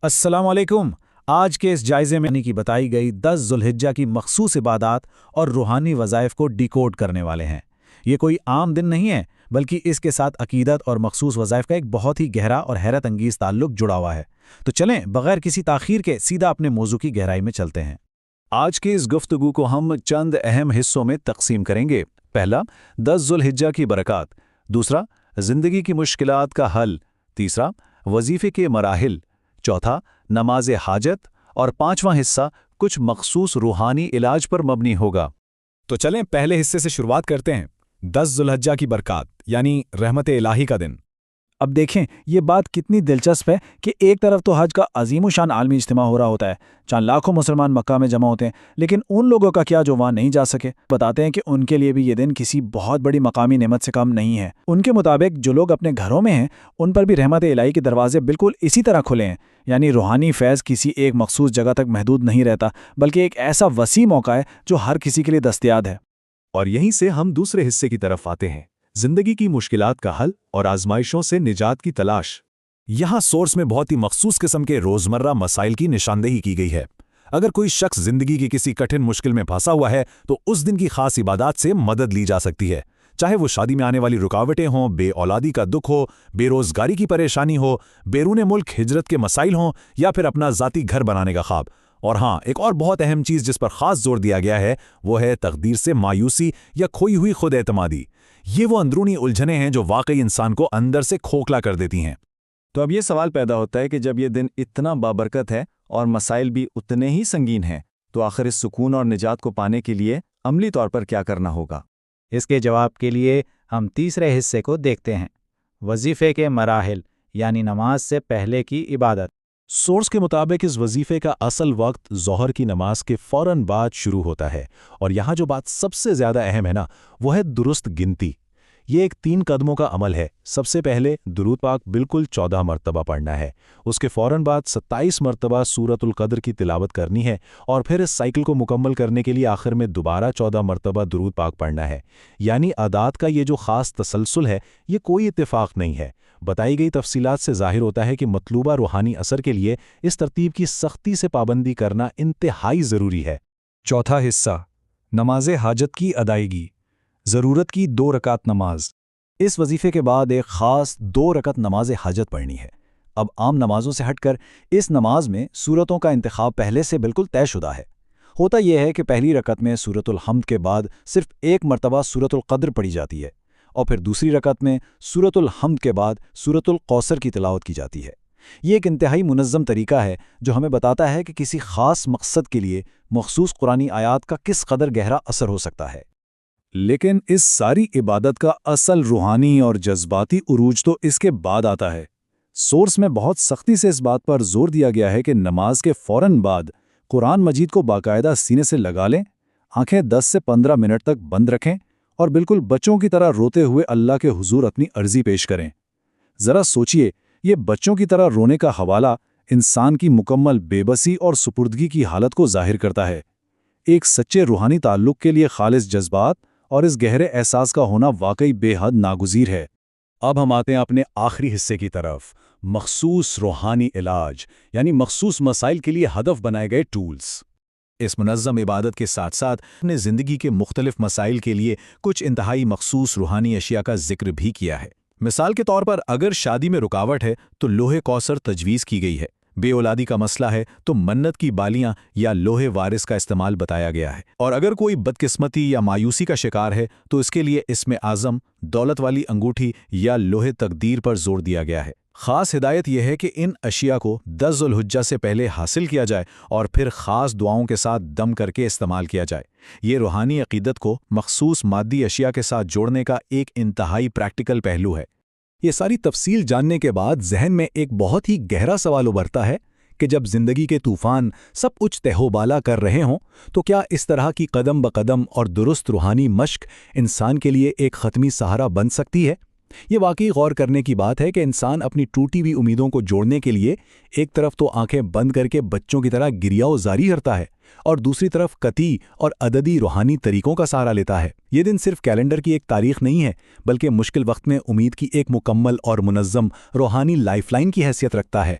अस्सलाम वालेकुम। आज के इस जायजे में की बताई गई 10 ज़ुल्हिज्जा की मखसूस इबादात और रूहानी वज़ाइफ को डिकोड करने वाले हैं। ये कोई आम दिन नहीं है, बल्कि इसके साथ अकीदत और मखसूस वज़ाइफ का एक बहुत ही गहरा और हैरत अंगीज़ ताल्लुक जुड़ा हुआ है। तो चलें, बगैर किसी ताख़ीर के सीधा अपने मौजू की गहराई में चलते हैं। आज की इस गुफ्तगू को हम चंद अहम हिस्सों में तकसीम करेंगे। पहला, 10 ज़ुल्हिज्जा की बरक़ात। दूसरा, ज़िंदगी की मुश्किलात का हल। तीसरा, वजीफ़े के मराहिल। चौथा, नमाज हाजत। और पांचवां हिस्सा कुछ मखसूस रूहानी इलाज पर मबनी होगा। तो चलें पहले हिस्से से शुरुआत करते हैं। 10 ज़ुल्हिज्जा की बरक़ात यानी रहमत इलाही का दिन। अब देखें, ये बात कितनी दिलचस्प है कि एक तरफ तो हज का अजीमुशान आलमी इज्तिमा हो रहा होता है, जहाँ लाखों मुसलमान मक्का में जमा होते हैं, लेकिन उन लोगों का क्या जो वहाँ नहीं जा सके। बताते हैं कि उनके लिए भी ये दिन किसी बहुत बड़ी मकामी नेमत से कम नहीं है। उनके मुताबिक जो लोग अपने घरों में हैं, उन पर भी रहमत इलाही के दरवाजे बिल्कुल इसी तरह खुले हैं। यानी रूहानी फैज़ किसी एक मखसूस जगह तक महदूद नहीं रहता, बल्कि एक ऐसा वसी मौका है जो हर किसी के लिए दस्तयाब है। और यहीं से हम दूसरे हिस्से की तरफ आते हैं, जिंदगी की मुश्किलात का हल और आजमाइशों से निजात की तलाश। यहाँ सोर्स में बहुत ही मखसूस किस्म के रोजमर्रा मसाइल की निशानदेही की गई है। अगर कोई शख्स जिंदगी की किसी कठिन मुश्किल में फंसा हुआ है तो उस दिन की खास इबादत से मदद ली जा सकती है। चाहे वो शादी में आने वाली रुकावटें हों, बेऔलादी का दुख हो, बेरोजगारी की परेशानी हो, बैरून मुल्क हिजरत के मसाइल हों, या फिर अपना ज़ाती घर बनाने का ख्वाब। और हाँ, एक और बहुत अहम चीज़ जिस पर खास जोर दिया गया है वो है तकदीर से मायूसी या खोई हुई खुद एतमादी। ये वो अंदरूनी उलझनें हैं जो वाकई इंसान को अंदर से खोखला कर देती हैं। तो अब ये सवाल पैदा होता है कि जब ये दिन इतना बाबरकत है और मसाइल भी उतने ही संगीन हैं, तो आखिर इस सुकून और निजात को पाने के लिए अमली तौर पर क्या करना होगा? इसके जवाब के लिए हम तीसरे हिस्से को देखते हैं, वजीफ़े के मराहिल यानी नमाज से पहले की इबादत। सोर्स के मुताबिक इस वजीफे का असल वक्त ज़ोहर की नमाज के फ़ौरन बाद शुरू होता है। और यहाँ जो बात सबसे ज़्यादा अहम है ना, वो है दुरुस्त गिनती। ये एक 3 कदमों का अमल है। सबसे पहले दुरूद पाक बिल्कुल 14 मरतबा पढ़ना है। उसके फ़ौरन बाद 27 मरतबा सूरतुल क़द्र की तिलावत करनी है। और फिर इस साइकिल को मुकम्मल करने के लिए आखिर में दोबारा 14 मरतबा दुरूद पाक पढ़ना है। यानी आदात का ये जो ख़ास तसलसल है, ये कोई इत्तेफाक नहीं है। बताई गई तफसीलात से ज़ाहिर होता है कि मतलूबा रूहानी असर के लिए इस तरतीब की सख्ती से पाबंदी करना इंतहाई ज़रूरी है। चौथा हिस्सा, नमाज हाजत की अदायगी। ज़रूरत की 2 रकात नमाज। इस वजीफ़े के बाद एक ख़ास 2 रकात नमाज हाजत पढ़नी है। अब आम नमाजों से हटकर इस नमाज में सूरतों का इंतखाब पहले से बिल्कुल तयशुदा है। होता यह है कि पहली रकत में सूरतुल हम्द के बाद सिर्फ 1 मरतबा सूरतुल क़द्र पढ़ी जाती है, और फिर दूसरी रकत में सूरतुल हम्द के बाद सूरतुल कौसर की तिलावत की जाती है। ये एक इंतहाई मुनज़्ज़म तरीका है जो हमें बताता है कि किसी ख़ास मकसद के लिए मखसूस कुरानी आयात का किस कदर गहरा असर हो सकता है। लेकिन इस सारी इबादत का असल रूहानी और जज्बाती उरूज तो इसके बाद आता है। सोर्स में बहुत सख्ती से इस बात पर जोर दिया गया है कि नमाज के फ़ौरन बाद कुरान मजीद को बाकायदा सीने से लगा लें, आंखें 10 से 15 मिनट तक बंद रखें और बिल्कुल बच्चों की तरह रोते हुए अल्लाह के हुजूर अपनी अर्जी पेश करें। ज़रा सोचिए, ये बच्चों की तरह रोने का हवाला इंसान की मुकम्मल बेबसी और सुपुर्दगी की हालत को जाहिर करता है। एक सच्चे रूहानी ताल्लुक़ के लिए खालिस जज्बात और इस गहरे एहसास का होना वाकई बेहद नागुज़ीर है। अब हम आते हैं अपने आखिरी हिस्से की तरफ, मखसूस रूहानी इलाज यानी मखसूस मसाइल के लिए हदफ बनाए गए टूल्स। इस मुनज़्ज़म इबादत के साथ साथ अपने ज़िंदगी के मुख्तलिफ मसाइल के लिए कुछ इंतहाई मखसूस रूहानी अशिया का जिक्र भी किया है। मिसाल के तौर पर अगर शादी में रुकावट है तो लोहे कौसर तजवीज़ की गई है। बेऔलादी का मसला है तो मन्नत की बालियां या लोहे वारिस का इस्तेमाल बताया गया है। और अगर कोई बदकिस्मती या मायूसी का शिकार है तो इसके लिए इसमें आज़म, दौलत वाली अंगूठी या लोहे तकदीर पर जोर दिया गया है। ख़ास हिदायत यह है कि इन अशिया को 10 ज़ुल्हिज्जा से पहले हासिल किया जाए और फिर ख़ास दुआओं के साथ दम करके इस्तेमाल किया जाए। ये रूहानी अक़ीदत को मखसूस मादी अशिया के साथ जोड़ने का एक इंतहाई प्रैक्टिकल पहलू है। ये सारी तफसील जानने के बाद जहन में एक बहुत ही गहरा सवाल उभरता है कि जब ज़िंदगी के तूफ़ान सब कुछ तहोबाला कर रहे हों तो क्या इस तरह की कदम ब कदम और दुरुस्त रूहानी मश्क इंसान के लिए एक ख़त्मी सहारा बन सकती है? ये वाकई गौर करने की बात है कि इंसान अपनी टूटी हुई उम्मीदों को जोड़ने के लिए एक तरफ तो आंखें बंद करके बच्चों की तरह गिरियाओ जारी करता है और दूसरी तरफ कती और अददी रूहानी तरीकों का सहारा लेता है। ये दिन सिर्फ कैलेंडर की एक तारीख नहीं है, बल्कि मुश्किल वक्त में उम्मीद की एक मुकम्मल और मुनज़्ज़म रूहानी लाइफलाइन की हैसियत रखता है।